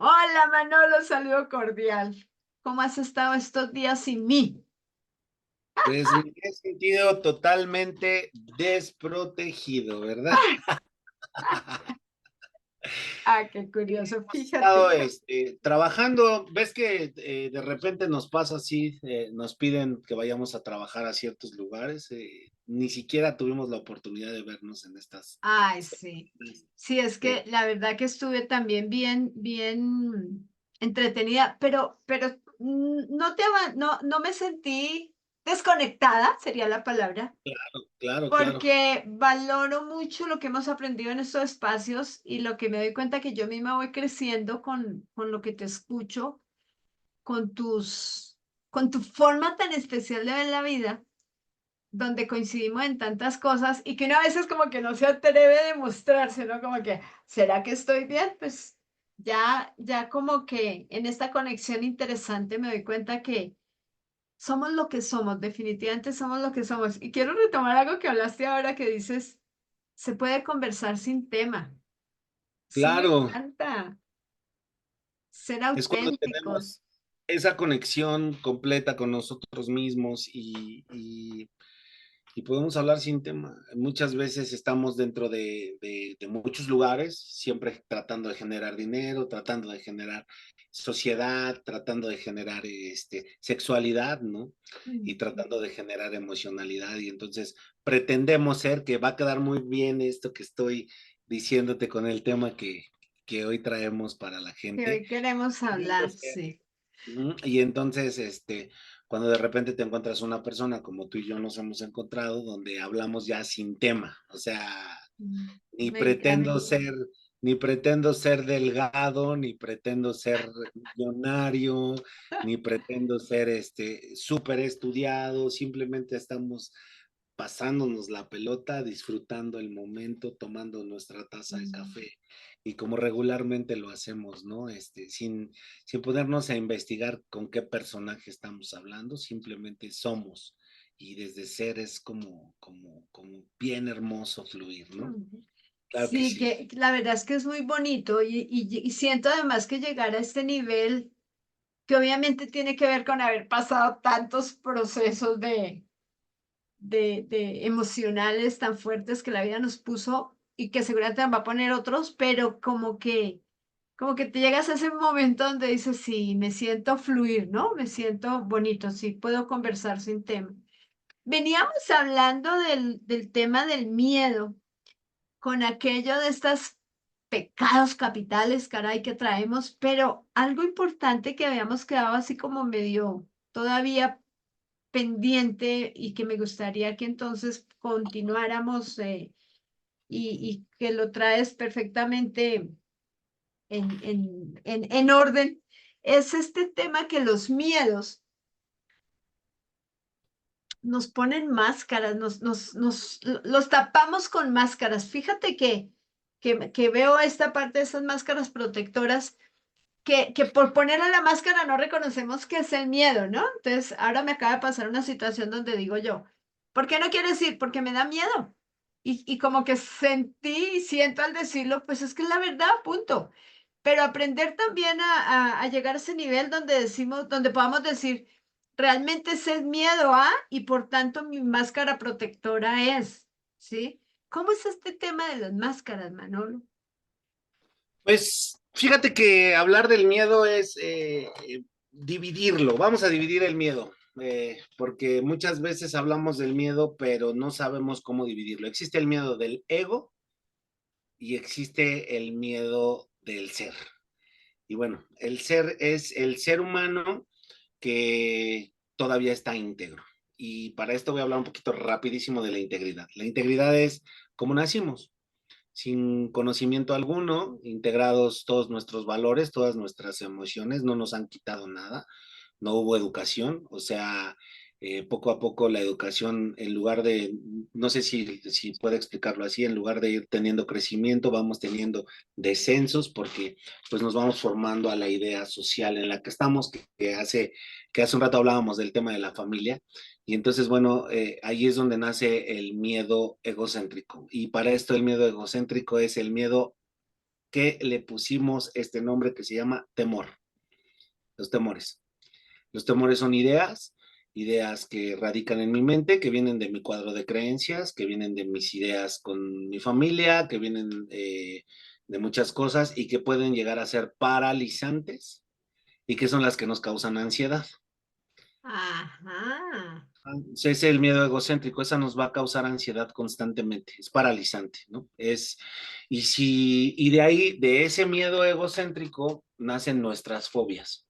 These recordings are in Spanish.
Hola Manolo, saludo cordial. ¿Cómo has estado estos días sin mí? Pues me he sentido totalmente desprotegido, ¿verdad? Ah, qué curioso. Hemos estado Fíjate. trabajando, ves que de repente nos pasa así, nos piden que vayamos a trabajar a ciertos lugares, ni siquiera tuvimos la oportunidad de vernos en estas. Ay, sí. Sí, es eh, que la verdad que estuve también bien entretenida, pero no me sentí desconectada, sería la palabra, claro, claro, porque valoro mucho lo que hemos aprendido en estos espacios y lo que me doy cuenta que yo misma voy creciendo con lo que te escucho con tus, con tu forma tan especial de ver la vida, donde coincidimos en tantas cosas y que uno a veces como que no se atreve a demostrarse, ¿no? Como que, ¿será que estoy bien? Pues ya como que en esta conexión interesante me doy cuenta que somos lo que somos, definitivamente somos lo que somos. Y quiero retomar algo que hablaste ahora que dices, se puede conversar sin tema. Eso me claro. encanta, ser Es cuando auténticos. tenemos esa conexión completa con nosotros mismos y podemos hablar sin tema. Muchas veces estamos dentro de muchos lugares, siempre tratando de generar dinero, tratando de generar sociedad, tratando de generar sexualidad, ¿no? Y tratando de generar emocionalidad. Y entonces pretendemos ser que va a quedar muy bien esto que estoy diciéndote con el tema que hoy traemos para la Que gente. hoy queremos hablar, sí. Ujú. Y entonces, cuando de repente te encuentras una persona como tú y yo nos hemos encontrado, donde hablamos ya sin tema, o sea, ni Me pretendo encanta. ser, ni pretendo ser delgado, ni pretendo ser millonario, ni pretendo ser súper estudiado, simplemente estamos pasándonos la pelota, disfrutando el momento, tomando nuestra taza de café y como regularmente lo hacemos, ¿no? Sin ponernos a investigar con qué personaje estamos hablando, simplemente somos y desde ser es como bien hermoso fluir, ¿no? Ujú. Claro que Sí, sí. que la verdad es que es muy bonito y siento además que llegar a este nivel, que obviamente tiene que ver con haber pasado tantos procesos de emocionales tan fuertes que la vida nos puso y que seguramente nos va a poner otros, pero como que te llegas a ese momento donde dices, sí, me siento fluir, ¿no? Me siento bonito, sí, puedo conversar sin tema. Veníamos hablando del tema del miedo con aquello de estos pecados capitales, caray, que traemos, pero algo importante que habíamos quedado así como medio todavía pendiente y que me gustaría que entonces continuáramos y que lo traes perfectamente en orden, es este tema que los miedos nos ponen máscaras, los tapamos con máscaras. Fíjate que veo esta parte de esas máscaras protectoras que por ponerle la máscara no reconocemos que es el miedo, ¿no? Entonces, ahora me acaba de pasar una situación donde digo yo, ¿por qué no quieres ir? Porque me da miedo. Y como que sentí y siento al decirlo, pues es que es la verdad, punto. Pero aprender también a llegar a ese nivel donde decimos, donde podamos decir, realmente ese es miedo a, y por tanto mi máscara protectora es, ¿sí? ¿Cómo es este tema de las máscaras, Manolo? Pues fíjate que hablar del miedo es dividirlo, vamos a dividir el miedo, porque muchas veces hablamos del miedo, pero no sabemos cómo dividirlo. Existe el miedo del ego y existe el miedo del ser. Y bueno, el ser es el ser humano que todavía está íntegro. Y para esto voy a hablar un poquito rapidísimo de la integridad. La integridad es como nacimos, sin conocimiento alguno, integrados todos nuestros valores, todas nuestras emociones, no nos han quitado nada, no hubo educación, o sea, poco a poco la educación, en lugar de, no sé si puedo explicarlo así, en lugar de ir teniendo crecimiento, vamos teniendo descensos porque pues nos vamos formando a la idea social en la que estamos, que hace un rato hablábamos del tema de la familia, y entonces, bueno, ahí es donde nace el miedo egocéntrico. Y para esto el miedo egocéntrico es el miedo que le pusimos este nombre que se llama temor. Los temores. Los temores son ideas, ideas que radican en mi mente, que vienen de mi cuadro de creencias, que vienen de mis ideas con mi familia, que vienen de muchas cosas y que pueden llegar a ser paralizantes y que son las que nos causan ansiedad. Ajá. Ese es el miedo egocéntrico, esa nos va a causar ansiedad constantemente, es paralizante, ¿no? Y de ahí, de ese miedo egocéntrico, nacen nuestras fobias.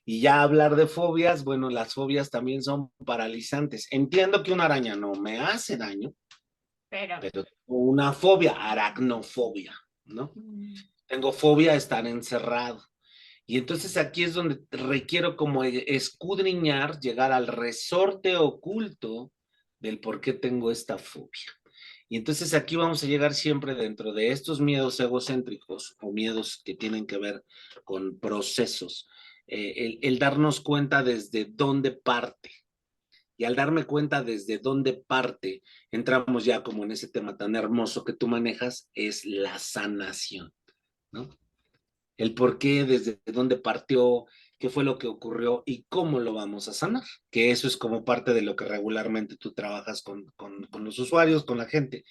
Y ya hablar de fobias, bueno, las fobias también son paralizantes. Entiendo que una araña no me hace daño, Pero. pero tengo una fobia, aracnofobia, ¿no? Tengo fobia a estar encerrado. Y entonces aquí es donde requiero como escudriñar, llegar al resorte oculto del por qué tengo esta fobia. Y entonces aquí vamos a llegar siempre dentro de estos miedos egocéntricos o miedos que tienen que ver con procesos, el darnos cuenta desde dónde parte. Y al darme cuenta desde dónde parte, entramos ya como en ese tema tan hermoso que tú manejas, es la sanación, ¿no? El por qué, desde dónde partió, qué fue lo que ocurrió y cómo lo vamos a sanar. Que eso es como parte de lo que regularmente tú trabajas con los usuarios, con la gente.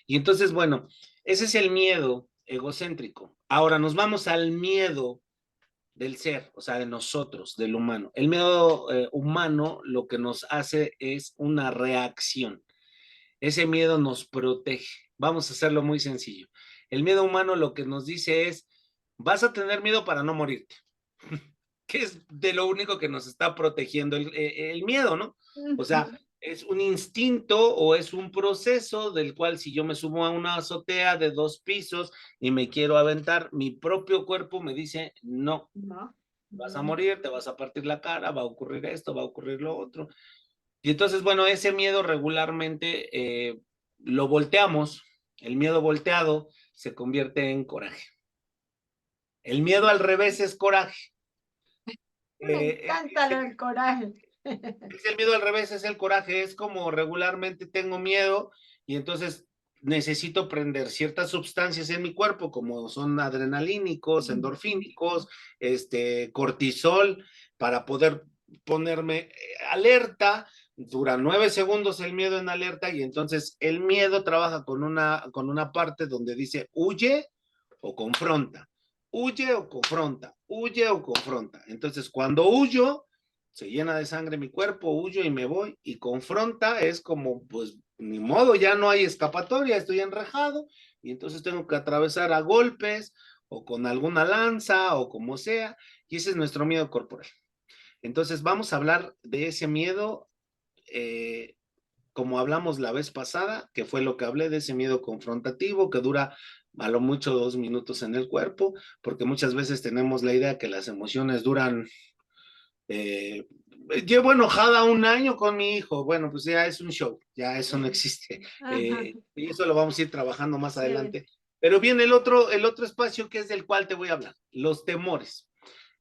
Y entonces, bueno, ese es el miedo egocéntrico. Ahora nos vamos al miedo del ser, o sea, de nosotros, del humano. El miedo humano lo que nos hace es una reacción. Ese miedo nos protege. Vamos a hacerlo muy sencillo. El miedo humano lo que nos dice es, vas a tener miedo para no morirte, que es de lo único que nos está protegiendo el miedo, ¿no? O sea, es un instinto o es un proceso del cual si yo me subo a una azotea de 2 pisos y me quiero aventar, mi propio cuerpo me dice, no, No. vas a morir, te vas a partir la cara, va a ocurrir esto, va a ocurrir lo otro. Y entonces, bueno, ese miedo regularmente lo volteamos, el miedo volteado se convierte en coraje. El miedo al revés es coraje. Me Eh, encanta lo del coraje. es el miedo al revés, es el coraje, es como regularmente tengo miedo y entonces necesito prender ciertas sustancias en mi cuerpo, como son adrenalínicos, endorfínicos, cortisol, para poder ponerme alerta. Dura 9 segundos el miedo en alerta y entonces el miedo trabaja con una parte donde dice huye o confronta, huye o confronta, huye o confronta. Entonces cuando huyo, se llena de sangre mi cuerpo, huyo y me voy, y confronta es como, pues, ni modo, ya no hay escapatoria, estoy enrejado, y entonces tengo que atravesar a golpes, o con alguna lanza, o como sea, y ese es nuestro miedo corporal. Entonces vamos a hablar de ese miedo, como hablamos la vez pasada, que fue lo que hablé de ese miedo confrontativo, que dura a lo mucho 2 minutos en el cuerpo, porque muchas veces tenemos la idea que las emociones duran eh, llevo enojada un año con mi hijo. Bueno, pues ya es un show, ya eso no existe. Ajá. Y eso lo vamos a ir trabajando más Sí. adelante. Pero viene el otro espacio que es del cual te voy a hablar, los temores.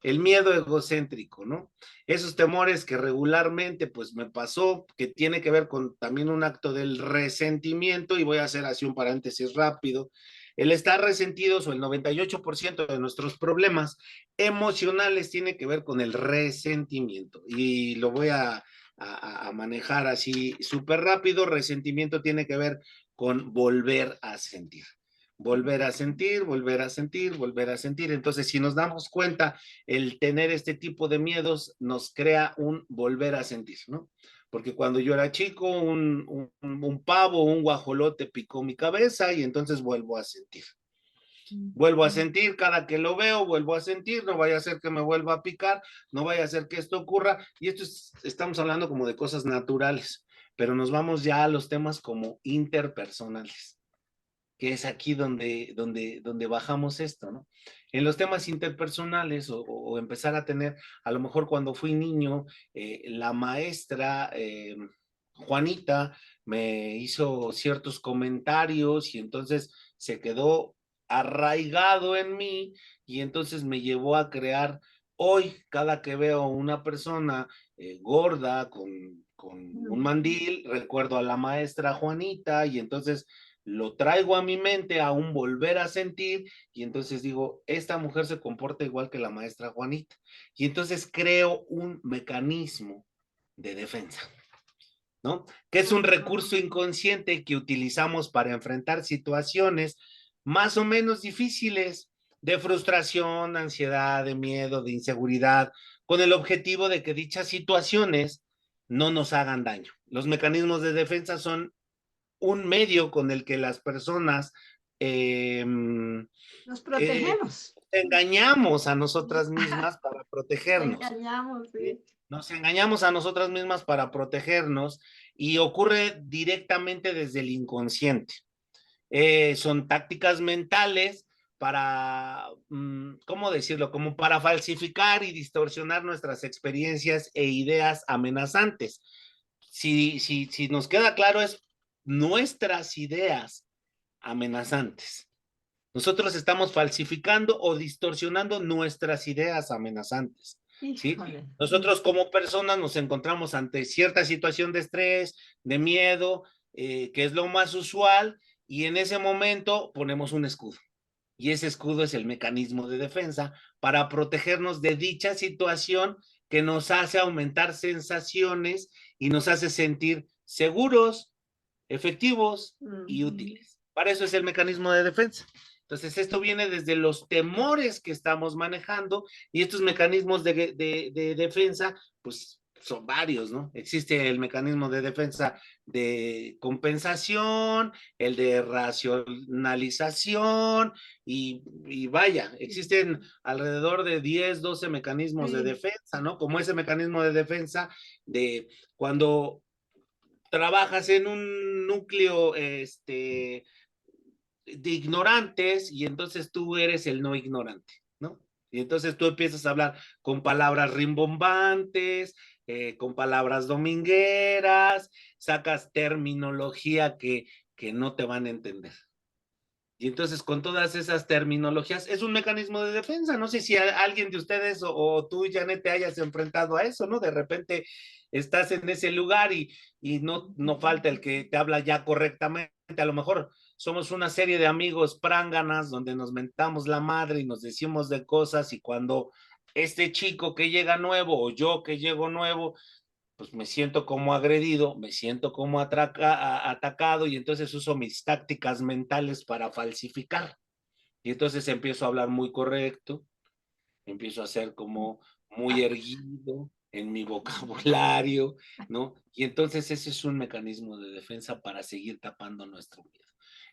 El miedo egocéntrico, ¿no? Esos temores que regularmente pues me pasó, que tiene que ver con también un acto del resentimiento, y voy a hacer así un paréntesis rápido. El estar resentidos o el 98% de nuestros problemas emocionales tiene que ver con el resentimiento. Y lo voy a manejar así súper rápido. Resentimiento tiene que ver con volver a sentir. Volver a sentir, volver a sentir, volver a sentir. Entonces, si nos damos cuenta, el tener este tipo de miedos nos crea un volver a sentir, ¿no? Porque cuando yo era chico, un pavo, un guajolote picó mi cabeza y entonces vuelvo a sentir. Vuelvo a sentir, cada que lo veo, vuelvo a sentir, no vaya a ser que me vuelva a picar, no vaya a ser que esto ocurra. Y estamos hablando como de cosas naturales, pero nos vamos ya a los temas como interpersonales, que es aquí donde bajamos esto, ¿no? En los temas interpersonales o empezar a tener, a lo mejor cuando fui niño, la maestra Juanita me hizo ciertos comentarios y entonces se quedó arraigado en mí y entonces me llevó a crear hoy, cada que veo a una persona gorda con un mandil, recuerdo a la maestra Juanita y entonces lo traigo a mi mente a un volver a sentir y entonces digo, esta mujer se comporta igual que la maestra Juanita. Y entonces creo un mecanismo de defensa, ¿no? Que es un recurso inconsciente que utilizamos para enfrentar situaciones más o menos difíciles de frustración, ansiedad, de miedo, de inseguridad, con el objetivo de que dichas situaciones no nos hagan daño. Los mecanismos de defensa son un medio con el que las personas Nos eh, protegemos. engañamos a nosotras mismas para Nos protegernos. engañamos, ¿Sí? sí. Nos engañamos a nosotras mismas para protegernos y ocurre directamente desde el inconsciente. Son tácticas mentales para, ¿cómo decirlo? Como para falsificar y distorsionar nuestras experiencias e ideas amenazantes. Si nos queda claro, es nuestras ideas amenazantes. Nosotros estamos falsificando o distorsionando nuestras ideas amenazantes, ¿sí? Híjole. Nosotros como personas nos encontramos ante cierta situación de estrés, de miedo, que es lo más usual, y en ese momento ponemos un escudo. Y ese escudo es el mecanismo de defensa para protegernos de dicha situación que nos hace aumentar sensaciones y nos hace sentir seguros, efectivos y útiles. Para eso es el mecanismo de defensa. Entonces, esto viene desde los temores que estamos manejando y estos mecanismos de defensa, pues son varios, ¿no? Existe el mecanismo de defensa de compensación, el de racionalización y vaya, existen alrededor de 10, 12 mecanismos de Sí. defensa, ¿no? Como ese mecanismo de defensa de cuando trabajas en un núcleo de ignorantes y entonces tú eres el no ignorante, ¿no? Y entonces tú empiezas a hablar con palabras rimbombantes, con palabras domingueras, sacas terminología que no te van a entender. Y entonces con todas esas terminologías es un mecanismo de defensa. No sé si alguien de ustedes o tú, Janet, te hayas enfrentado a eso, ¿no? De repente estás en ese lugar y no falta el que te habla ya correctamente. A lo mejor somos una serie de amigos pránganas donde nos mentamos la madre y nos decimos de cosas y cuando este chico que llega nuevo o yo que llego nuevo pues me siento como agredido, me siento como atacado y entonces uso mis tácticas mentales para falsificar. Y entonces empiezo a hablar muy correcto, empiezo a ser como muy erguido en mi vocabulario, ¿no? Y entonces ese es un mecanismo de defensa para seguir tapando nuestro miedo.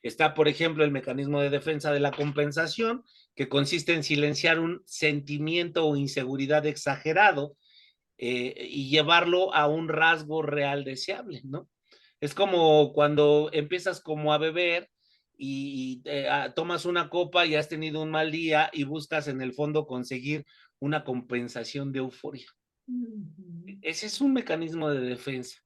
Está, por ejemplo, el mecanismo de defensa de la compensación, que consiste en silenciar un sentimiento o inseguridad exagerado y llevarlo a un rasgo real deseable, ¿no? Es como cuando empiezas como a beber y tomas una copa y has tenido un mal día y buscas en el fondo conseguir una compensación de euforia. Ese es un mecanismo de defensa.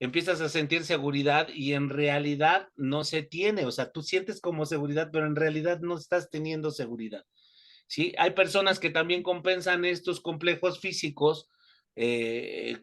Empiezas a sentir seguridad y en realidad no se tiene, o sea, tú sientes como seguridad, pero en realidad no estás teniendo seguridad. ¿Sí? Hay personas que también compensan estos complejos físicos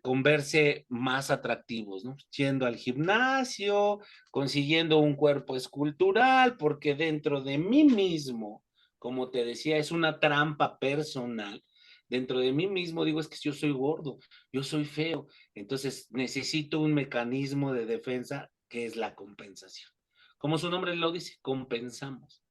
con verse más atractivos, ¿no? Yendo al gimnasio, consiguiendo un cuerpo escultural, porque dentro de mí mismo, como te decía, es una trampa personal. Dentro de mí mismo digo, es que yo soy gordo, yo soy feo, entonces necesito un mecanismo de defensa que es la compensación. Como su nombre lo dice, compensamos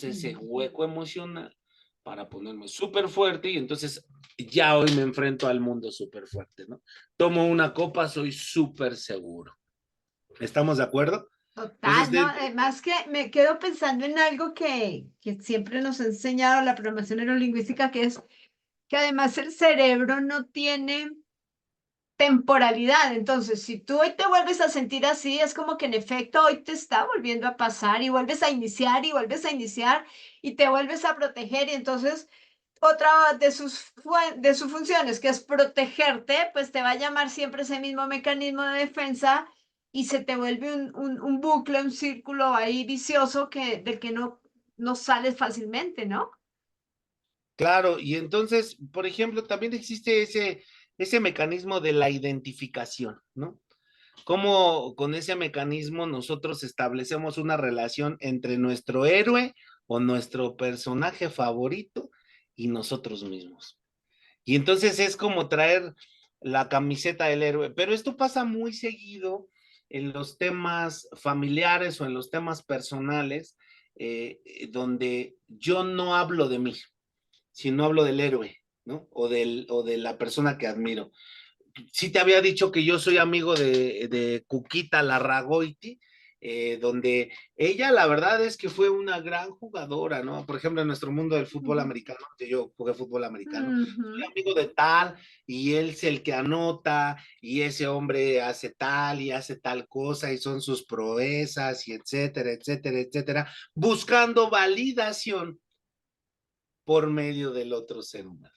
ese hueco emocional para ponerme súper fuerte y entonces ya hoy me enfrento al mundo súper fuerte, ¿no? Tomo una copa, soy súper seguro. ¿Estamos de acuerdo? Entonces, Total, ¿no? Además que me quedo pensando en algo que siempre nos ha enseñado la programación neurolingüística, que es que además el cerebro no tiene temporalidad. Entonces, si tú hoy te vuelves a sentir así, es como que en efecto hoy te está volviendo a pasar y vuelves a iniciar y vuelves a iniciar y te vuelves a proteger. Y entonces, otra de sus funciones, que es protegerte, pues te va a llamar siempre ese mismo mecanismo de defensa y se te vuelve un bucle, un círculo ahí vicioso del que no sales fácilmente, ¿no? claro, y entonces, por ejemplo, también existe ese mecanismo de la identificación, ¿no? cómo con ese mecanismo nosotros establecemos una relación entre nuestro héroe o nuestro personaje favorito y nosotros mismos. Y entonces es como traer la camiseta del héroe, pero esto pasa muy seguido en los temas familiares o en los temas personales, donde yo no hablo de mí, sino hablo del héroe, ¿no? O de la persona que admiro. Sí te había dicho que yo soy amigo de Cuquita Larragoiti, donde ella la verdad es que fue una gran jugadora, ¿no? Por ejemplo, en nuestro mundo del fútbol Ujú. americano, que yo jugué fútbol americano, soy Ujú. amigo de tal y él es el que anota y ese hombre hace tal y hace tal cosa y son sus proezas y etcétera, etcétera, etcétera, buscando validación por medio del otro ser humano.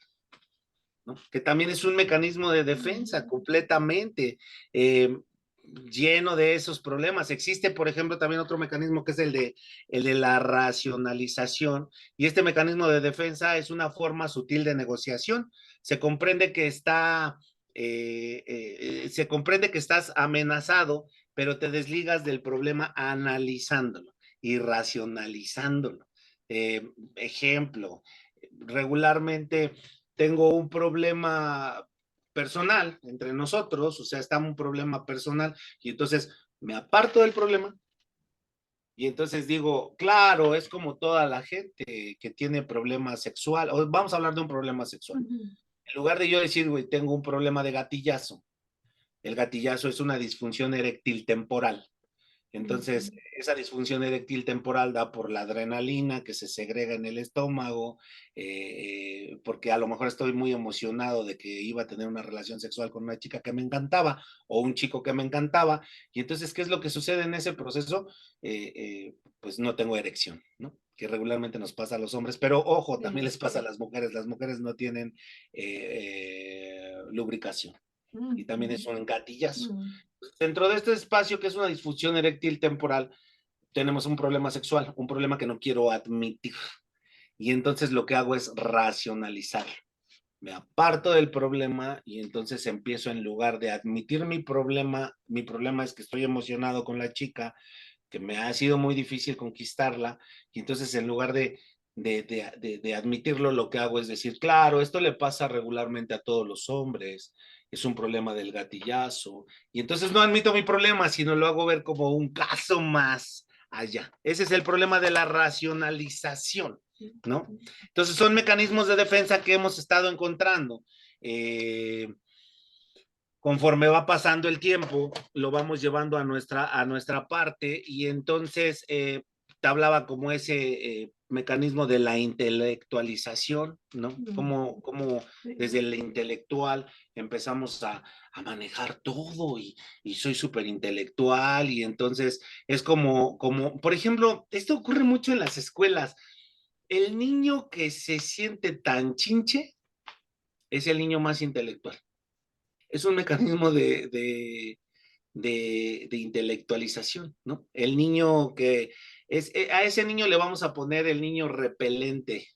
¿No? Que también es un mecanismo de defensa completamente lleno de esos problemas. Existe, por ejemplo, también otro mecanismo que es el de la racionalización, y este mecanismo de defensa es una forma sutil de negociación. Se comprende que se comprende que estás amenazado, pero te desligas del problema analizándolo y racionalizándolo. Ejemplo, regularmente tengo un problema personal entre nosotros, o sea, está un problema personal, y entonces me aparto del problema, y entonces digo, claro, es como toda la gente que tiene problemas sexual, o vamos a hablar de un problema sexual. Ujú. En lugar de yo decir, güey, tengo un problema de gatillazo, el gatillazo es una disfunción eréctil temporal. Entonces, Ujú. esa disfunción eréctil temporal da por la adrenalina que se segrega en el estómago, porque a lo mejor estoy muy emocionado de que iba a tener una relación sexual con una chica que me encantaba o un chico que me encantaba. Y entonces, ¿qué es lo que sucede en ese proceso? Pues no tengo erección, ¿no? Que regularmente nos pasa a los hombres, pero ojo, también Sí. les pasa a las mujeres no tienen lubricación y también Ujú. es un gatillazo. Ujú. Dentro de este espacio que es una disfunción eréctil temporal, tenemos un problema sexual, un problema que no quiero admitir. Y entonces lo que hago es racionalizar. Me aparto del problema y entonces empiezo en lugar de admitir mi problema es que estoy emocionado con la chica, que me ha sido muy difícil conquistarla, y entonces en lugar de admitirlo, lo que hago es decir, claro, esto le pasa regularmente a todos los hombres, es un problema del gatillazo, y entonces no admito mi problema, sino lo hago ver como un caso más allá. Ese es el problema de la racionalización, ¿no? Entonces son mecanismos de defensa que hemos estado encontrando. Eh, Conforme va pasando el tiempo, lo vamos llevando a nuestra parte y entonces te hablaba como ese mecanismo de la intelectualización, ¿no? Ujú. Como desde Sí. el intelectual empezamos a manejar todo y soy súper intelectual y entonces es como, por ejemplo, esto ocurre mucho en las escuelas. El niño que se siente tan chinche es el niño más intelectual. Es un mecanismo de intelectualización, ¿no? El niño que a ese niño le vamos a poner el niño repelente,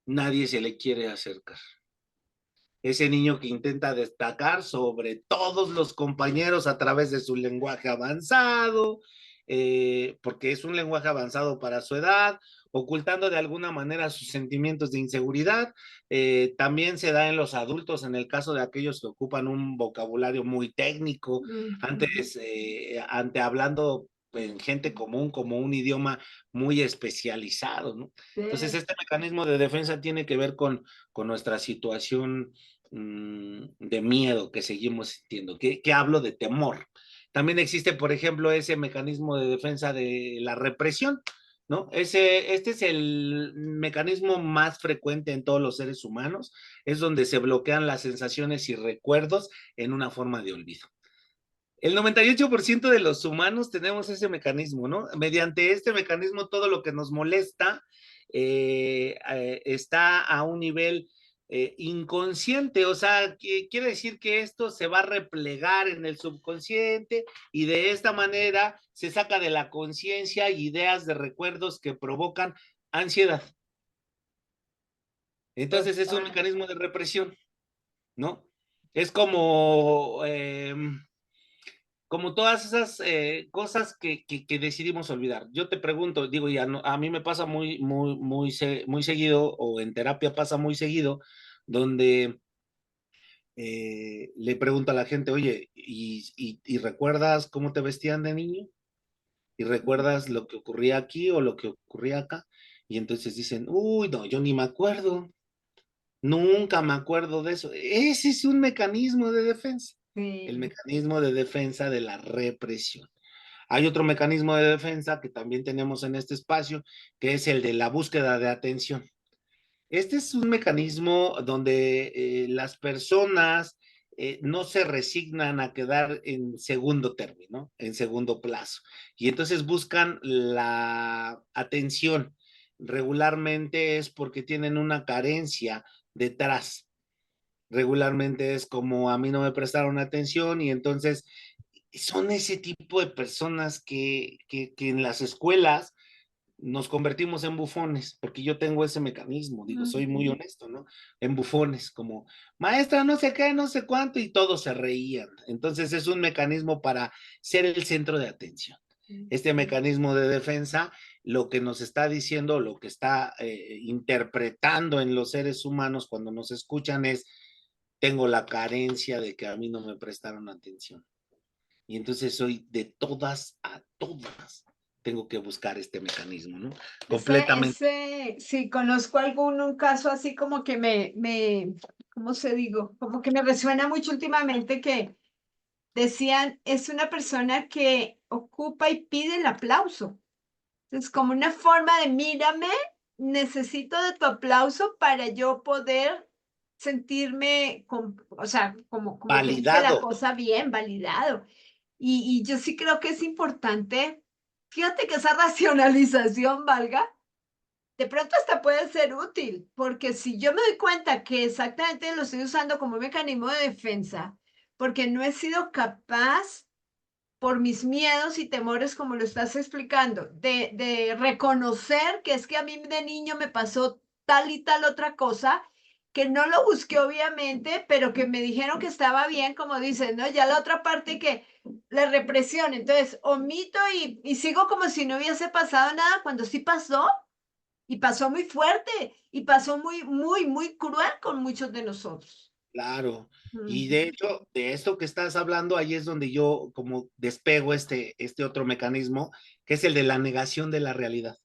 nadie se le quiere acercar. Ese niño que intenta destacar sobre todos los compañeros a través de su lenguaje avanzado, porque es un lenguaje avanzado para su edad, ocultando de alguna manera sus sentimientos de inseguridad. También se da en los adultos, en el caso de aquellos que ocupan un vocabulario muy técnico, Ujú. antes, ante hablando en gente común, como un idioma muy especializado, ¿no? Entonces, Sí. este mecanismo de defensa tiene que ver con nuestra situación de miedo que seguimos sintiendo, que hablo de temor. También existe, por ejemplo, ese mecanismo de defensa de la represión, ¿no? Este es el mecanismo más frecuente en todos los seres humanos, es donde se bloquean las sensaciones y recuerdos en una forma de olvido. El 98% de los humanos tenemos ese mecanismo, ¿no? Mediante este mecanismo, todo lo que nos molesta está a un nivel inconsciente, o sea, que quiere decir que esto se va a replegar en el subconsciente y de esta manera se saca de la conciencia ideas de recuerdos que provocan ansiedad. Entonces es un Total. mecanismo de represión, ¿no? Es como como todas esas cosas que decidimos olvidar. Yo te pregunto, digo, ya no, a mí me pasa muy seguido, o en terapia pasa muy seguido, donde le pregunto a la gente, oye, ¿y recuerdas cómo te vestían de niño? ¿Y recuerdas lo que ocurría aquí o lo que ocurría acá? Y entonces dicen, uy, no, yo ni me acuerdo, nunca me acuerdo de eso. Ese es un mecanismo de defensa, el Sí. mecanismo de defensa de la represión. Hay otro mecanismo de defensa que también tenemos en este espacio, que es el de la búsqueda de atención. Este es un mecanismo donde las personas no se resignan a quedar en segundo término, en segundo plazo, y entonces buscan la atención. Regularmente es porque tienen una carencia detrás. Regularmente es como a mí no me prestaron atención y entonces son ese tipo de personas que en las escuelas nos convertimos en bufones, porque yo tengo ese mecanismo, digo, soy muy Ujú. honesto, ¿no? En bufones, como, maestra, no sé qué, no sé cuánto, y todos se reían. Entonces es un mecanismo para ser el centro de atención. Este mecanismo de defensa, lo que nos está diciendo, lo que está interpretando en los seres humanos cuando nos escuchan es, tengo la carencia de que a mí no me prestaron atención. Y entonces soy de todas a todas. Tengo que buscar este mecanismo, ¿no? Completamente. Sí, conozco un caso así como que ¿cómo se digo? Como que me resuena mucho últimamente que decían, es una persona que ocupa y pide el aplauso. Es como una forma de, mírame, necesito de tu aplauso para yo poder sentirme, o sea, como que hice la Validado. cosa bien, validado. Y yo sí creo que es importante, fíjate que esa racionalización valga, de pronto hasta puede ser útil, porque si yo me doy cuenta que exactamente lo estoy usando como un mecanismo de defensa, porque no he sido capaz por mis miedos y temores, como lo estás explicando, de reconocer que es que a mí de niño me pasó tal y tal otra cosa, que no lo busqué obviamente, pero que me dijeron que estaba bien, como dicen, ¿no? Ya la otra parte que la represión, entonces omito y sigo como si no hubiese pasado nada cuando sí pasó y pasó muy fuerte y pasó muy cruel con muchos de nosotros. Claro. Y de Ujú. hecho, de esto que estás hablando, ahí es donde yo como despego este otro mecanismo, que es el de la negación de la realidad.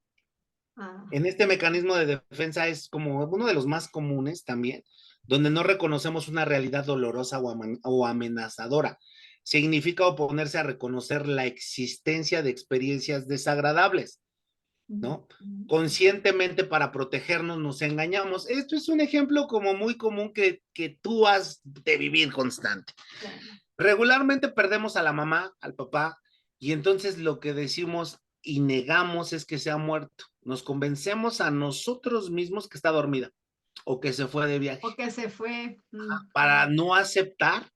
Ah, En este mecanismo de defensa es como uno de los más comunes también, donde no reconocemos una realidad dolorosa o amenazadora. Significa oponerse a reconocer la existencia de experiencias desagradables. mm, ¿No? mm, Conscientemente para protegernos nos engañamos. Esto es un ejemplo como muy común que tú has de vivir constante. claro. Regularmente perdemos a la mamá, al papá, y entonces lo que decimos y negamos es que se ha muerto. Nos convencemos a nosotros mismos que está dormida o que se fue de O viaje que se fue. para no aceptar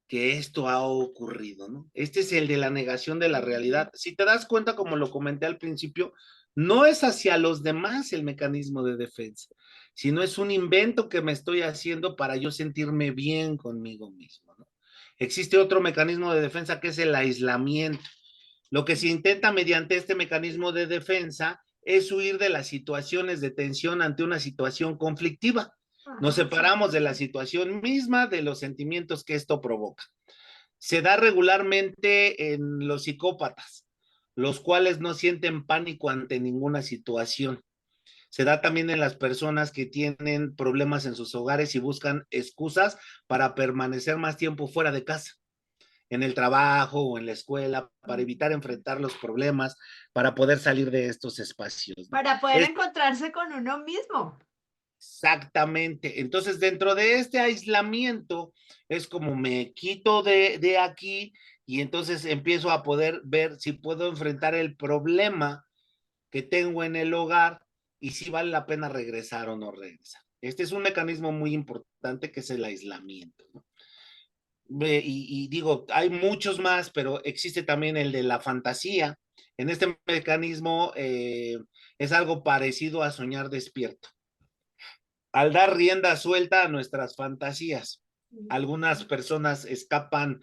que esto ha ocurrido, ¿no? Este es el de la negación de la realidad. Si te das cuenta, como lo comenté al principio, no es hacia los demás el mecanismo de defensa, sino es un invento que me estoy haciendo para yo sentirme bien conmigo mismo, ¿no? Existe otro mecanismo de defensa que es el aislamiento. Lo que se intenta mediante este mecanismo de defensa es huir de las situaciones de tensión ante una situación conflictiva. Nos Ajá. separamos de la situación misma, de los sentimientos que esto provoca. Se da regularmente en los psicópatas, los cuales no sienten pánico ante ninguna situación. Se da también en las personas que tienen problemas en sus hogares y buscan excusas para permanecer más tiempo fuera de casa, en el trabajo o en la escuela, para evitar enfrentar los problemas, para poder salir de estos espacios, ¿no? Para poder Es encontrarse con uno mismo. exactamente. Entonces, dentro de este aislamiento, es como me quito de aquí y entonces empiezo a poder ver si puedo enfrentar el problema que tengo en el hogar y si vale la pena regresar o no regresar. Este es un mecanismo muy importante que es el aislamiento, ¿no? Y digo, hay muchos más, pero existe también el de la fantasía. En este mecanismo es algo parecido a soñar despierto. Al dar rienda suelta a nuestras fantasías, algunas personas escapan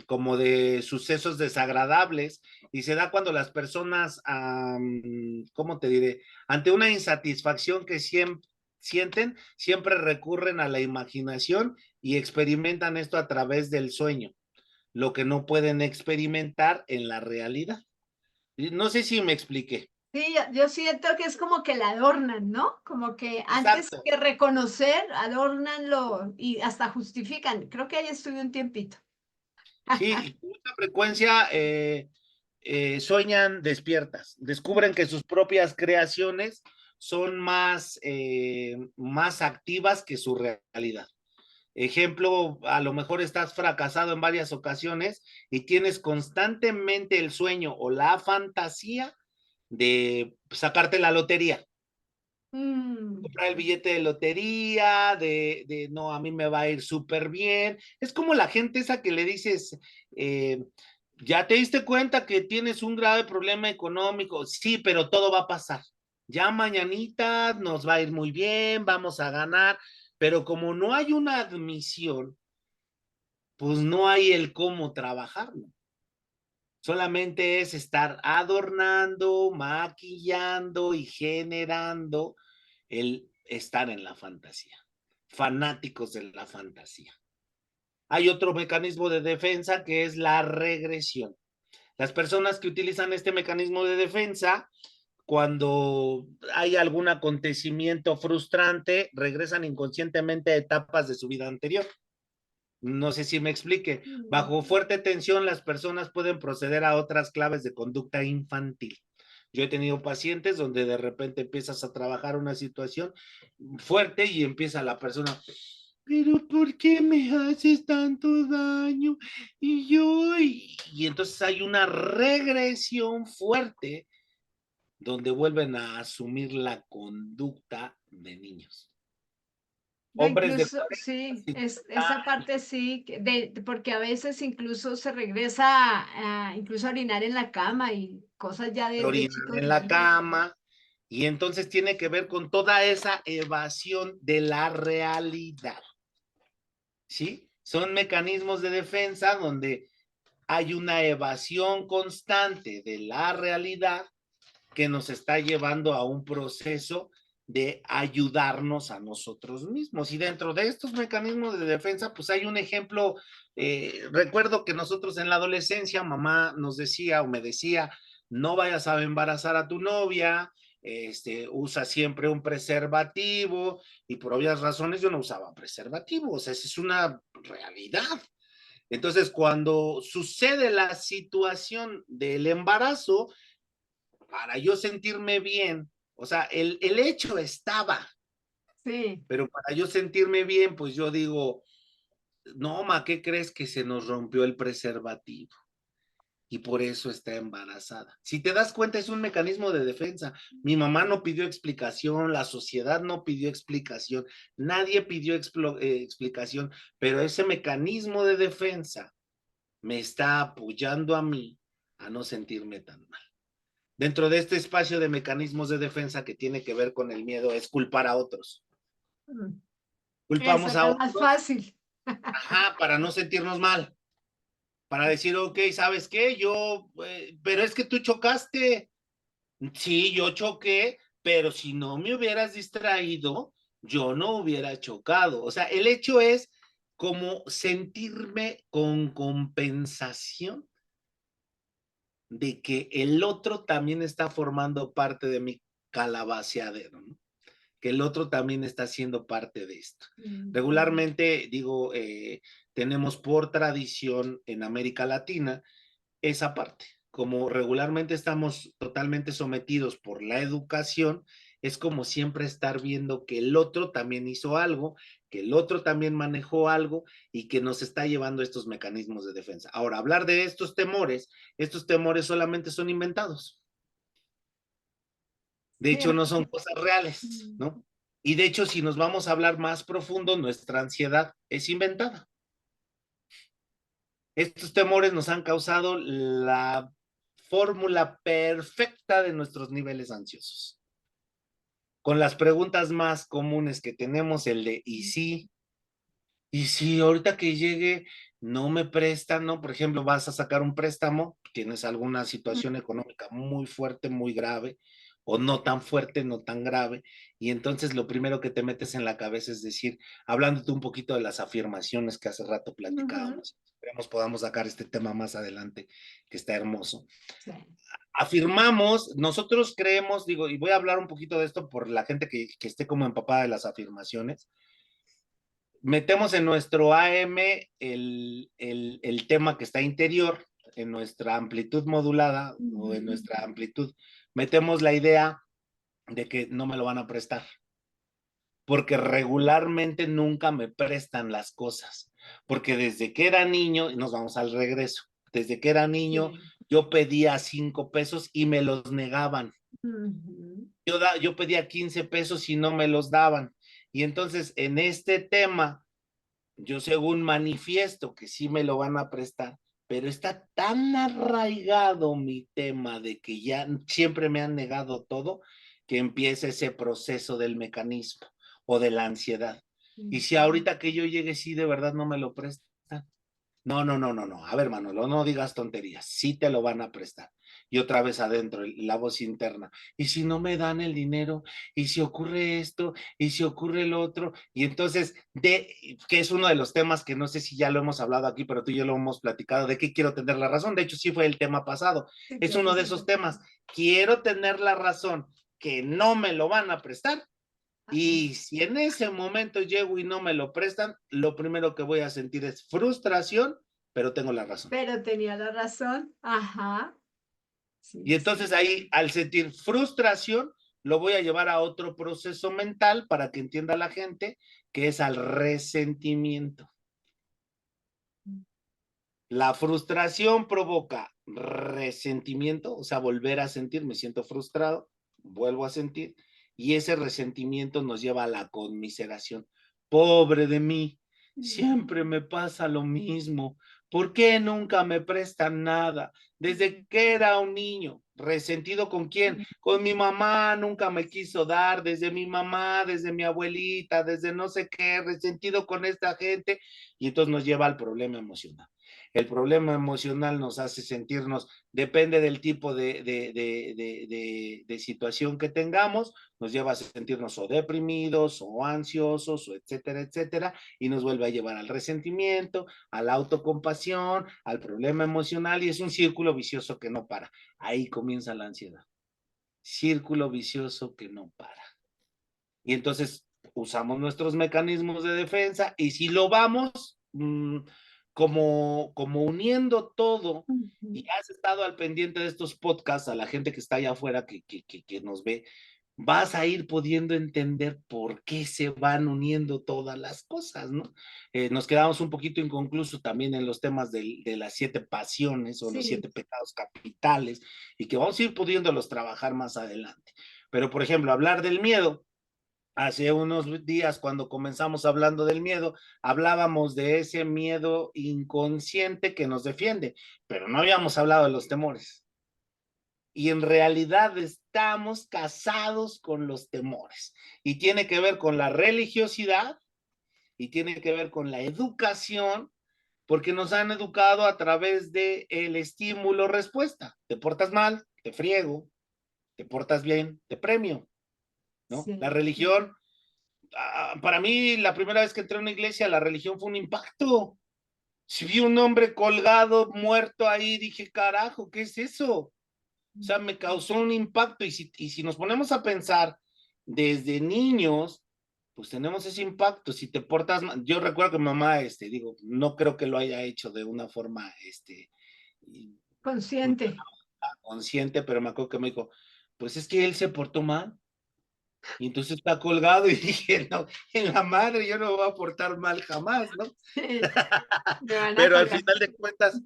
como de sucesos desagradables, y se da cuando las personas, ¿cómo te diré? Ante una insatisfacción que sienten, siempre recurren a la imaginación y experimentan esto a través del sueño, lo que no pueden experimentar en la realidad. No sé si me expliqué. Sí, yo siento que es como que la adornan, ¿no? Como que antes Exacto. que reconocer, adornanlo y hasta justifican. Creo que ahí estuve un tiempito. Sí, y con mucha frecuencia sueñan despiertas, descubren que sus propias creaciones son más activas que su realidad. Ejemplo, a lo mejor estás fracasado en varias ocasiones y tienes constantemente el sueño o la fantasía de sacarte la lotería, Mm, comprar el billete de lotería, no, a mí me va a ir súper bien. Es como la gente esa que le dices, ya te diste cuenta que tienes un grave problema económico, sí, pero todo va a pasar. Ya mañanita nos va a ir muy bien, vamos a ganar, pero como no hay una admisión, pues no hay el cómo trabajarlo. Solamente es estar adornando, maquillando y generando el estar en la fantasía. Fanáticos de la fantasía. Hay otro mecanismo de defensa que es la regresión. Las personas que utilizan este mecanismo de defensa, cuando hay algún acontecimiento frustrante, regresan inconscientemente a etapas de su vida anterior. No sé si me explique. mm. Bajo fuerte tensión, las personas pueden proceder a otras claves de conducta infantil. Yo he tenido pacientes donde de repente empiezas a trabajar una situación fuerte y empieza la persona, pero ¿por qué me haces tanto daño? Y entonces hay una regresión fuerte donde vuelven a asumir la conducta de niños. No, Hombres de incluso, 40, sí, 50 esa parte sí, porque a veces incluso se regresa incluso a orinar en la cama y cosas ya de orinan chicos. en la cama, y entonces tiene que ver con toda esa evasión de la realidad, ¿sí? Son mecanismos de defensa donde hay una evasión constante de la realidad que nos está llevando a un proceso de ayudarnos a nosotros mismos. Y dentro de estos mecanismos de defensa, pues hay un ejemplo, recuerdo que nosotros en la adolescencia, mamá nos decía o me decía, no vayas a embarazar a tu novia, usa siempre un preservativo, y por obvias razones yo no usaba preservativo, o sea, esa es una realidad. Entonces, cuando sucede la situación del embarazo, para yo sentirme bien, o sea, el hecho estaba, Sí. pero para yo sentirme bien, pues yo digo, no, ma, ¿qué crees que se nos rompió el preservativo? Y por eso está embarazada. Si te das cuenta, es un mecanismo de defensa. Mi mamá no pidió explicación, la sociedad no pidió explicación, nadie pidió explicación, pero ese mecanismo de defensa me está apoyando a mí a no sentirme tan mal. Dentro de este espacio de mecanismos de defensa que tiene que ver con el miedo es culpar a otros. Mm. Esa Culpamos es a la más otros, fácil. ajá, para no sentirnos mal, para decir, ok, ¿sabes qué? Pero es que tú chocaste. Sí, yo choqué, pero si no me hubieras distraído, yo no hubiera chocado. O sea, el hecho es como sentirme con compensación de que el otro también está formando parte de mi calabaceadero, ¿no? Que el otro también está siendo parte de esto. Mm. Regularmente, digo, tenemos por tradición en América Latina esa parte. Como regularmente estamos totalmente sometidos por la educación, es como siempre estar viendo que el otro también hizo algo, que el otro también manejó algo y que nos está llevando a estos mecanismos de defensa. Ahora, hablar de estos temores solamente son inventados. De Sí, hecho, no son cosas reales, mm, ¿no? Y de hecho, si nos vamos a hablar más profundo, nuestra ansiedad es inventada. Estos temores nos han causado la fórmula perfecta de nuestros niveles ansiosos. Con las preguntas más comunes que tenemos, el de ¿y sí? Y si ahorita que llegue no me prestan, ¿no? Por ejemplo, vas a sacar un préstamo, tienes alguna situación económica muy fuerte, muy grave, o no tan fuerte, no tan grave, y entonces lo primero que te metes en la cabeza es decir, hablándote un poquito de las afirmaciones que hace rato Ujú. platicábamos, esperemos podamos sacar este tema más adelante, que está hermoso. Sí. Afirmamos, nosotros creemos, digo, y voy a hablar un poquito de esto por la gente que esté como empapada de las afirmaciones, metemos en nuestro AM el tema que está interior, en nuestra amplitud modulada o en Ujú. nuestra amplitud, metemos la idea de que no me lo van a prestar, porque regularmente nunca me prestan las cosas, porque desde que era niño, y nos vamos al regreso, desde que era niño Sí. yo pedía 5 pesos y me los negaban. Ujú. Yo pedía 15 pesos y no me los daban. Y entonces en este tema yo según manifiesto que sí me lo van a prestar, pero está tan arraigado mi tema de que ya siempre me han negado todo, que empieza ese proceso del mecanismo o de la ansiedad. Y si Ujú. ahorita que yo llegue, sí, de verdad no me lo prestan, no, no, no, no, no. A ver, Manolo, no digas tonterías. Sí te lo van a prestar. Y otra vez adentro, la voz interna. Y si no me dan el dinero, y si ocurre esto, y si ocurre el otro. Y entonces, que es uno de los temas que no sé si ya lo hemos hablado aquí, pero tú y yo lo hemos platicado, de que quiero tener la razón. De hecho, sí fue el tema pasado. Sí, Es claro. uno de esos temas. Quiero tener la razón, que no me lo van a prestar. Ajá. Y si en ese momento llego y no me lo prestan, lo primero que voy a sentir es frustración, pero tengo la razón. Pero tenía la razón. Ajá. Y Sí, entonces sí. ahí, al sentir frustración, lo voy a llevar a otro proceso mental para que entienda la gente, que es al resentimiento. La frustración provoca resentimiento, o sea, volver a sentir, me siento frustrado, vuelvo a sentir, y ese resentimiento nos lleva a la conmiseración. Pobre de mí, Ujú. siempre me pasa lo mismo. ¿Por qué nunca me prestan nada? Desde que era un niño, resentido con quién? Con mi mamá, nunca me quiso dar, desde mi mamá, desde mi abuelita, desde no sé qué, resentido con esta gente, y entonces nos lleva al problema emocional. El problema emocional nos hace sentirnos, depende del tipo de situación que tengamos, nos lleva a sentirnos o deprimidos o ansiosos o etcétera, etcétera, y nos vuelve a llevar al resentimiento, a la autocompasión, al problema emocional, y es un círculo vicioso que no para. Ahí comienza la ansiedad. Círculo vicioso que no para. Y entonces usamos nuestros mecanismos de defensa y si lo vamos como uniendo todo y Ujú. has estado al pendiente de estos podcasts, a la gente que está allá afuera que nos ve, vas a ir pudiendo entender por qué se van uniendo todas las cosas, ¿no? Nos quedamos un poquito inconclusos también en los temas de las 7 pasiones o los Sí. 7 pecados capitales y que vamos a ir pudiéndolos trabajar más adelante. Pero, por ejemplo, hablar del miedo, hace unos días, cuando comenzamos hablando del miedo, hablábamos de ese miedo inconsciente que nos defiende, pero no habíamos hablado de los temores. Y en realidad estamos casados con los temores. Y tiene que ver con la religiosidad y tiene que ver con la educación, porque nos han educado a través del estímulo-respuesta. Te portas mal, te friego, te portas bien, te premio, ¿no? La Sí. religión para mí, la primera vez que entré a una iglesia, la religión fue un impacto. Si vi un hombre colgado, muerto ahí, dije, carajo, ¿qué es eso? O sea, me causó un impacto. Y si nos ponemos a pensar desde niños, pues tenemos ese impacto. Si te portas mal, yo recuerdo que mi mamá, digo, no creo que lo haya hecho de una forma, Consciente. consciente, pero me acuerdo que me dijo, pues es que él se portó mal. Y entonces está colgado y dije, no, en la madre yo no me voy a portar mal jamás, ¿no? Me van a Pero al colgar. final de cuentas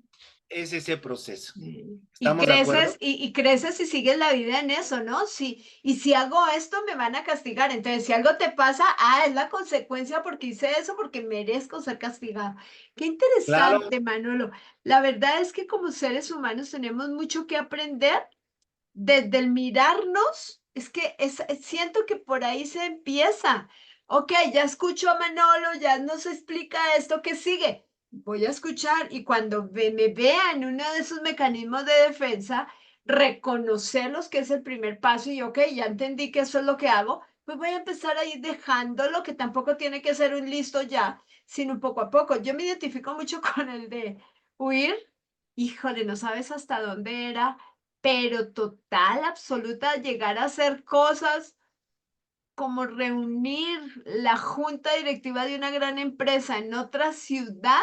es ese proceso. Sí. Y ¿Estamos de creces, acuerdo? y creces y sigues la vida en eso, ¿no? Sí, y si hago esto, me van a castigar. Entonces, si algo te pasa, es la consecuencia porque hice eso, porque merezco ser castigado. Qué Claro, interesante, Manolo. La verdad es que como seres humanos tenemos mucho que aprender desde el mirarnos. Es que siento que por ahí se empieza. Ok, ya escucho a Manolo, ya nos explica esto, ¿qué sigue? Voy a escuchar y cuando me vea en uno de esos mecanismos de defensa, reconocerlos, que es el primer paso, y ok, ya entendí que eso es lo que hago, pues voy a empezar a ir dejándolo, que tampoco tiene que ser un listo ya, sino poco a poco. Yo me identifico mucho con el de huir, híjole, no sabes hasta dónde era, pero total, absoluta, llegar a hacer cosas como reunir la junta directiva de una gran empresa en otra ciudad,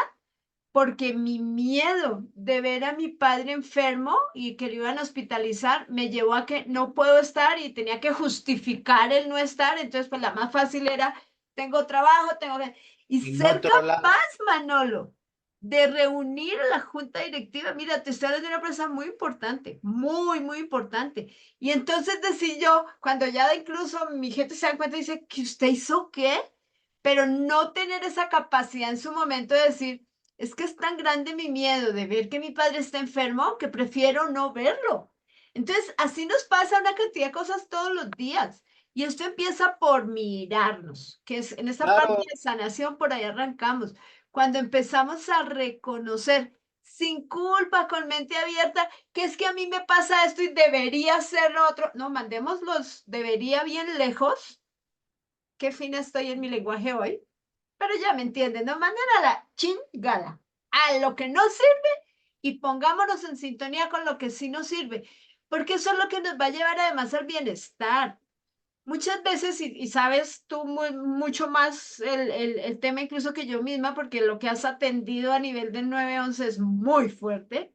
porque mi miedo de ver a mi padre enfermo y que lo iban a hospitalizar me llevó a que no puedo estar y tenía que justificar el no estar. Entonces, pues la más fácil era, tengo trabajo, tengo que... Y En ser otro lado. capaz, Manolo, de reunir a la junta directiva. Mira, te estoy hablando de una empresa muy importante, muy, muy importante. Y entonces decía yo, cuando ya incluso mi gente se da cuenta y dice, ¿que usted hizo qué? Pero no tener esa capacidad en su momento de decir, es que es tan grande mi miedo de ver que mi padre está enfermo que prefiero no verlo. Entonces, así nos pasa una cantidad de cosas todos los días. Y esto empieza por mirarnos, que es en esa parte Claro, de sanación, por ahí arrancamos. Cuando empezamos a reconocer sin culpa, con mente abierta, que es que a mí me pasa esto y debería hacerlo otro. No, mandemos los debería bien lejos. Qué fina estoy en mi lenguaje hoy, pero ya me entienden, no manden a la chingada, a lo que no sirve y pongámonos en sintonía con lo que sí nos sirve, porque eso es lo que nos va a llevar además al bienestar. Muchas veces, y sabes tú mucho más el tema incluso que yo misma, porque lo que has atendido a nivel del 911 es muy fuerte,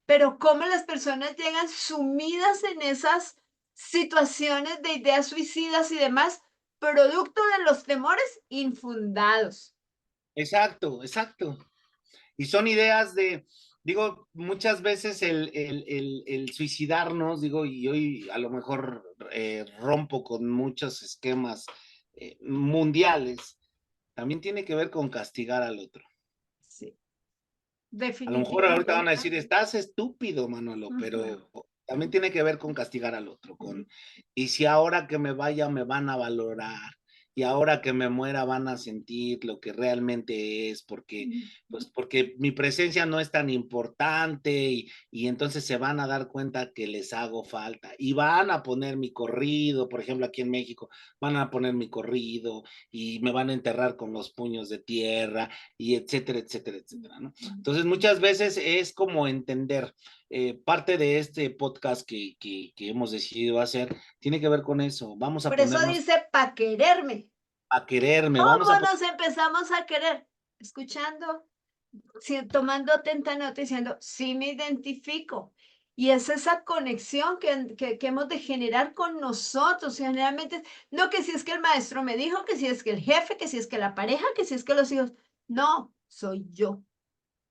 pero cómo las personas llegan sumidas en esas situaciones de ideas suicidas y demás, producto de los temores infundados. exacto, exacto. Y son ideas de, digo, muchas veces el suicidarnos, digo, y hoy a lo mejor rompo con muchos esquemas mundiales, también tiene que ver con castigar al otro. Sí, A lo mejor ahorita van a definitivamente. decir, estás estúpido, Manolo, Ujú. pero también tiene que ver con castigar al otro, con, y si ahora que me vaya me van a valorar, y ahora que me muera van a sentir lo que realmente es, porque, pues, porque mi presencia no es tan importante, y entonces se van a dar cuenta que les hago falta, y van a poner mi corrido, por ejemplo, aquí en México, van a poner mi corrido, y me van a enterrar con los puños de tierra, y etcétera, etcétera, etcétera, ¿no? Entonces, muchas veces es como entender, parte de este podcast que hemos decidido hacer, tiene que ver con eso. Vamos a Por eso ponernos dice, para quererme. a quererme, vamos ¿Cómo a nos empezamos a querer? Escuchando, sí, tomando atenta nota, diciendo, sí me identifico. Y es esa conexión que hemos de generar con nosotros. Y generalmente, no que si es que el maestro me dijo, que si es que el jefe, que si es que la pareja, que si es que los hijos. No, soy yo.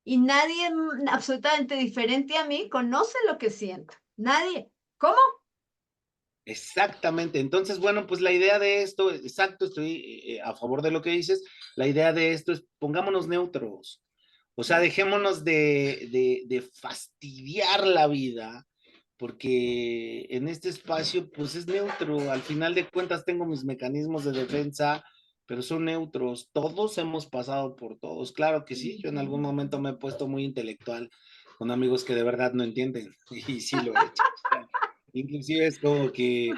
Y nadie absolutamente diferente a mí conoce lo que siento. Nadie. ¿Cómo? exactamente. Entonces, bueno, pues la idea de esto, exacto, estoy a favor de lo que dices. La idea de esto es pongámonos neutros. O sea, dejémonos de fastidiar la vida, porque en este espacio, pues es neutro. Al final de cuentas, tengo mis mecanismos de defensa, pero son neutros. Todos hemos pasado por todos. Claro que sí, yo en algún momento me he puesto muy intelectual con amigos que de verdad no entienden, y sí lo he hecho. Inclusive es como que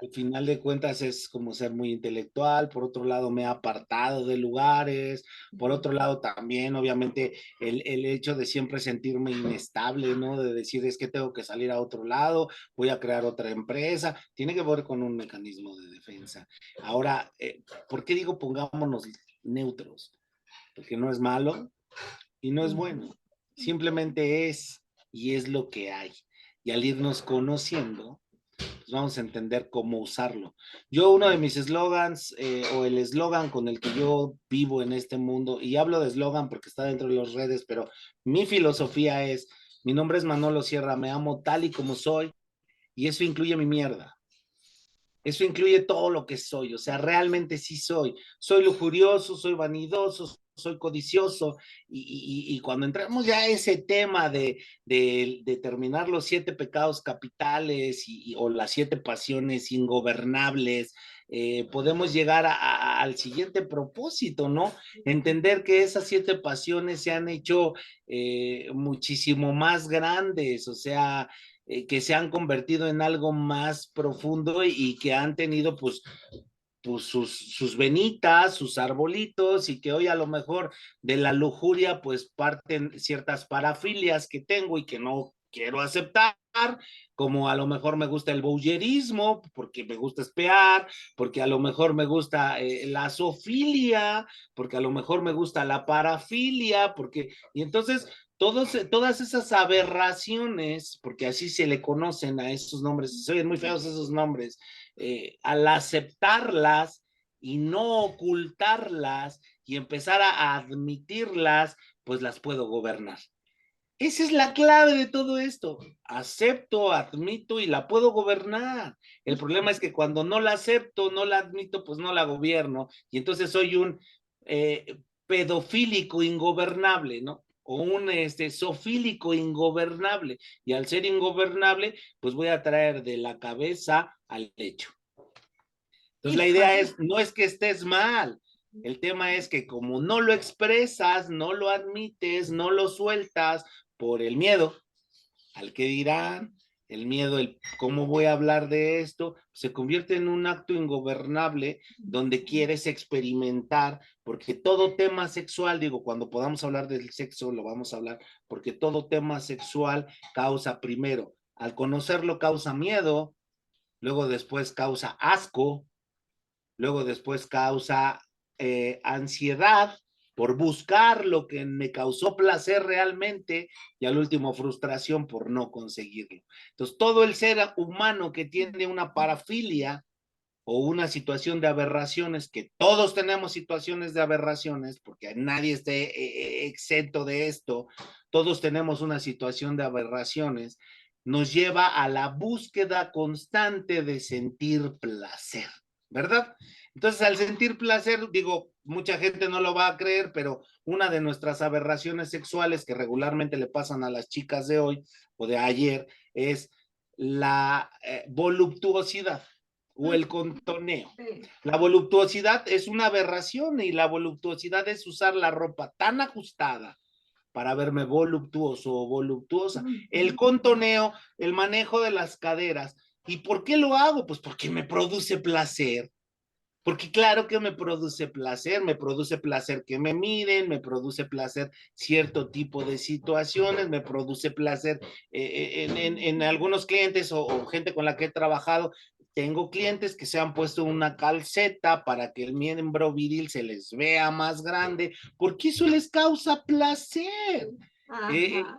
al final de cuentas es como ser muy intelectual, por otro lado me he apartado de lugares, por otro lado también obviamente el hecho de siempre sentirme inestable, ¿no? De decir es que tengo que salir a otro lado, voy a crear otra empresa, tiene que ver con un mecanismo de defensa. Ahora, ¿por qué digo pongámonos neutros? Porque no es malo y no es bueno, simplemente es y es lo que hay. Y al irnos conociendo, pues vamos a entender cómo usarlo. Yo uno de mis eslogans o el eslogan con el que yo vivo en este mundo, y hablo de eslogan porque está dentro de las redes, pero mi filosofía es, mi nombre es Manolo Sierra, me amo tal y como soy, y eso incluye mi mierda. Eso incluye todo lo que soy, o sea, realmente sí soy. Soy lujurioso, soy vanidoso, soy codicioso, y cuando entramos ya a ese tema de determinar los 7 pecados capitales o las 7 pasiones ingobernables, podemos llegar al siguiente propósito, ¿no? Entender que esas 7 pasiones se han hecho muchísimo más grandes, o sea, que se han convertido en algo más profundo y que han tenido pues sus venitas, sus arbolitos, y que hoy a lo mejor de la lujuria pues parten ciertas parafilias que tengo y que no quiero aceptar, como a lo mejor me gusta el voyeurismo, porque me gusta espiar, porque a lo mejor me gusta la zoofilia, porque a lo mejor me gusta la parafilia, porque, y entonces todas esas aberraciones, porque así se le conocen a esos nombres, se oyen muy feos esos nombres, al aceptarlas y no ocultarlas y empezar a admitirlas, pues las puedo gobernar. Esa es la clave de todo esto. Acepto, admito y la puedo gobernar. El problema es que cuando no la acepto, no la admito, pues no la gobierno. Y entonces soy un pedofílico ingobernable, ¿no? O un zoofílico ingobernable. Y al ser ingobernable, pues voy a traer de la cabeza al lecho. Entonces la idea es, no es que estés mal, el tema es que como no lo expresas, no lo admites, no lo sueltas por el miedo al que dirán, el miedo, el cómo voy a hablar de esto, se convierte en un acto ingobernable donde quieres experimentar, porque todo tema sexual, digo, cuando podamos hablar del sexo, lo vamos a hablar, porque todo tema sexual causa primero, al conocerlo causa miedo, luego después causa asco, luego después causa ansiedad por buscar lo que me causó placer realmente y al último frustración por no conseguirlo. Entonces, todo el ser humano que tiene una parafilia o una situación de aberraciones, que todos tenemos situaciones de aberraciones, porque nadie esté exento de esto, todos tenemos una situación de aberraciones, nos lleva a la búsqueda constante de sentir placer, ¿verdad? Entonces, al sentir placer, digo, mucha gente no lo va a creer, pero una de nuestras aberraciones sexuales que regularmente le pasan a las chicas de hoy o de ayer es la voluptuosidad o el contoneo. La voluptuosidad es una aberración y la voluptuosidad es usar la ropa tan ajustada para verme voluptuoso o voluptuosa. El contoneo, el manejo de las caderas. ¿Y por qué lo hago? Pues porque me produce placer. Porque claro que me produce placer que me miren, me produce placer cierto tipo de situaciones, me produce placer en algunos clientes o gente con la que he trabajado. Tengo clientes que se han puesto una calceta para que el miembro viril se les vea más grande, porque eso les causa placer.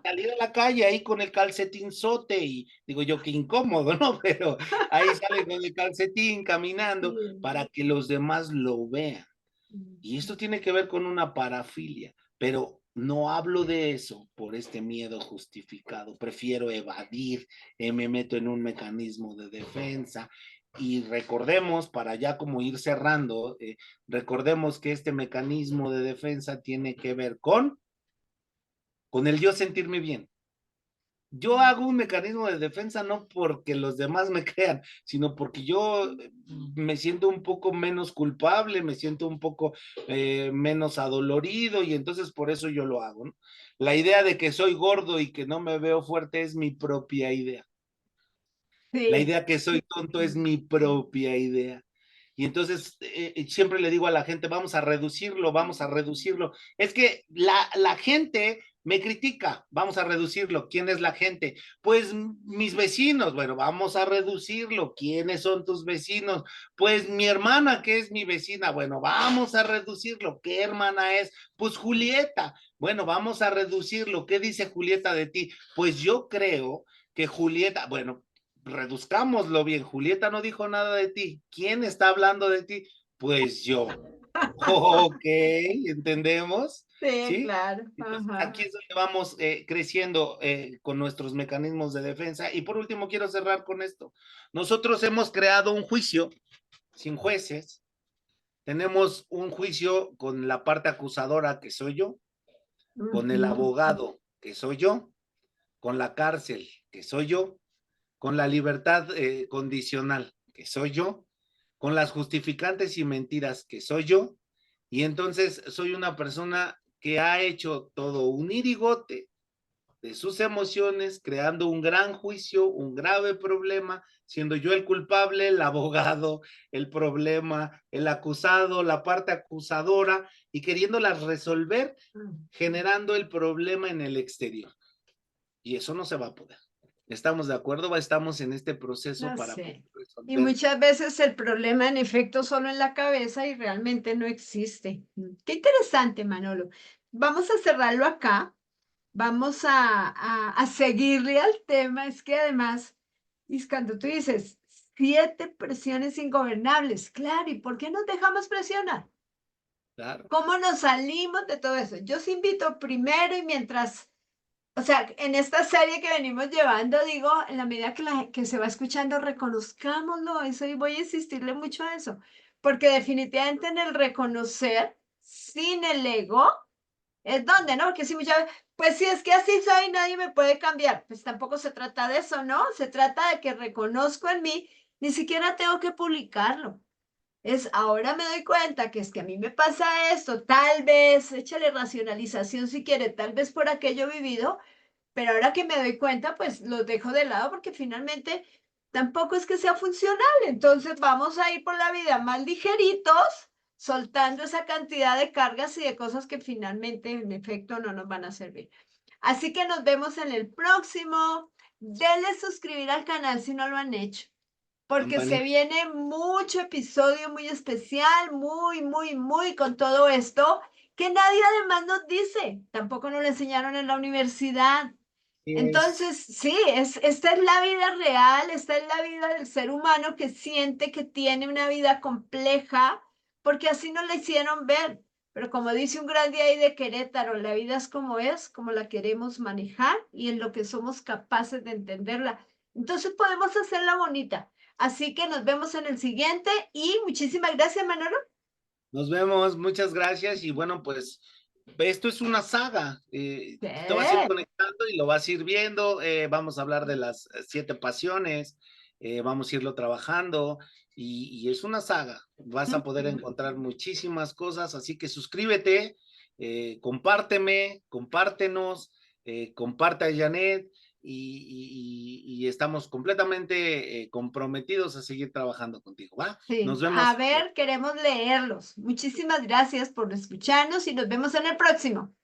Salir a la calle ahí con el calcetinzote y digo yo qué incómodo, ¿no? Pero ahí sale con el calcetín caminando para que los demás lo vean. Y esto tiene que ver con una parafilia, pero no hablo de eso por este miedo justificado. Prefiero evadir, me meto en un mecanismo de defensa. Y recordemos, para ya como ir cerrando, recordemos que este mecanismo de defensa tiene que ver con el yo sentirme bien. Yo hago un mecanismo de defensa no porque los demás me crean, sino porque yo me siento un poco menos culpable, me siento un poco menos adolorido y entonces por eso yo lo hago, ¿no? La idea de que soy gordo y que no me veo fuerte es mi propia idea. La Sí. idea que soy tonto es mi propia idea. Y entonces siempre le digo a la gente, vamos a reducirlo, vamos a reducirlo. Es que la gente me critica, vamos a reducirlo. ¿Quién es la gente? Pues mis vecinos. Bueno, vamos a reducirlo. ¿Quiénes son tus vecinos? Pues mi hermana, que es mi vecina. Bueno, vamos a reducirlo. ¿Qué hermana es? Pues Julieta. Bueno, vamos a reducirlo. ¿Qué dice Julieta de ti? Pues yo creo que Julieta, bueno, reduzcámoslo bien, Julieta no dijo nada de ti. ¿Quién está hablando de ti? Pues yo. Ok, ¿entendemos? Sí, ¿Sí? claro. Entonces, Ajá. aquí es donde vamos creciendo con nuestros mecanismos de defensa. Y por último, quiero cerrar con esto. Nosotros hemos creado un juicio sin jueces. Tenemos un juicio con la parte acusadora, que soy yo, con el Ujú. abogado, que soy yo, con la cárcel, que soy yo, con la libertad condicional, que soy yo, con las justificantes y mentiras que soy yo, y entonces soy una persona que ha hecho todo un irigote de sus emociones, creando un gran juicio, un grave problema, siendo yo el culpable, el abogado, el problema, el acusado, la parte acusadora, y queriéndolas resolver, generando el problema en el exterior. Y eso no se va a poder. ¿Estamos de acuerdo? Estamos en este proceso No para sé. Y resolver. muchas veces el problema en efecto solo en la cabeza y realmente no existe. Qué interesante, Manolo. Vamos a cerrarlo acá. Vamos a seguirle al tema. Es que además, y cuando tú dices 7 presiones ingobernables, claro, ¿y por qué nos dejamos presionar? Claro. ¿Cómo nos salimos de todo eso? Yo os invito primero y mientras, o sea, en esta serie que venimos llevando, digo, en la medida que se va escuchando, reconozcámoslo, eso y voy a insistirle mucho a eso, porque definitivamente en el reconocer, sin el ego, es donde, ¿no? Porque si muchas veces, pues si es que así soy, nadie me puede cambiar, pues tampoco se trata de eso, ¿no? Se trata de que reconozco en mí, ni siquiera tengo que publicarlo. Es ahora me doy cuenta que es que a mí me pasa esto, tal vez, échale racionalización si quiere, tal vez por aquello vivido, pero ahora que me doy cuenta, pues los dejo de lado porque finalmente tampoco es que sea funcional. Entonces vamos a ir por la vida más ligeritos, soltando esa cantidad de cargas y de cosas que finalmente, en efecto, no nos van a servir. Así que nos vemos en el próximo. Denle suscribir al canal si no lo han hecho, porque se Campanita. viene mucho episodio muy especial, muy, muy, muy con todo esto que nadie además nos dice. Tampoco nos lo enseñaron en la universidad. Es, Entonces, sí, esta es la vida real, esta es la vida del ser humano que siente que tiene una vida compleja, porque así nos la hicieron ver. Pero como dice un gran día ahí de Querétaro, la vida es, como la queremos manejar y en lo que somos capaces de entenderla. Entonces podemos hacerla bonita. Así que nos vemos en el siguiente y muchísimas gracias, Manolo. nos vemos, muchas gracias. Y bueno, pues esto es una saga. Sí, Te vas a ir conectando y lo vas a ir viendo. Vamos a hablar de las 7 pasiones. Vamos a irlo trabajando. Y es una saga. Vas a poder encontrar muchísimas cosas. Así que suscríbete, compárteme, compártenos, comparte a Janet. Y estamos completamente comprometidos a seguir trabajando contigo, ¿va? Nos sí. A vemos. ver, queremos leerlos. Muchísimas gracias por escucharnos y nos vemos en el próximo.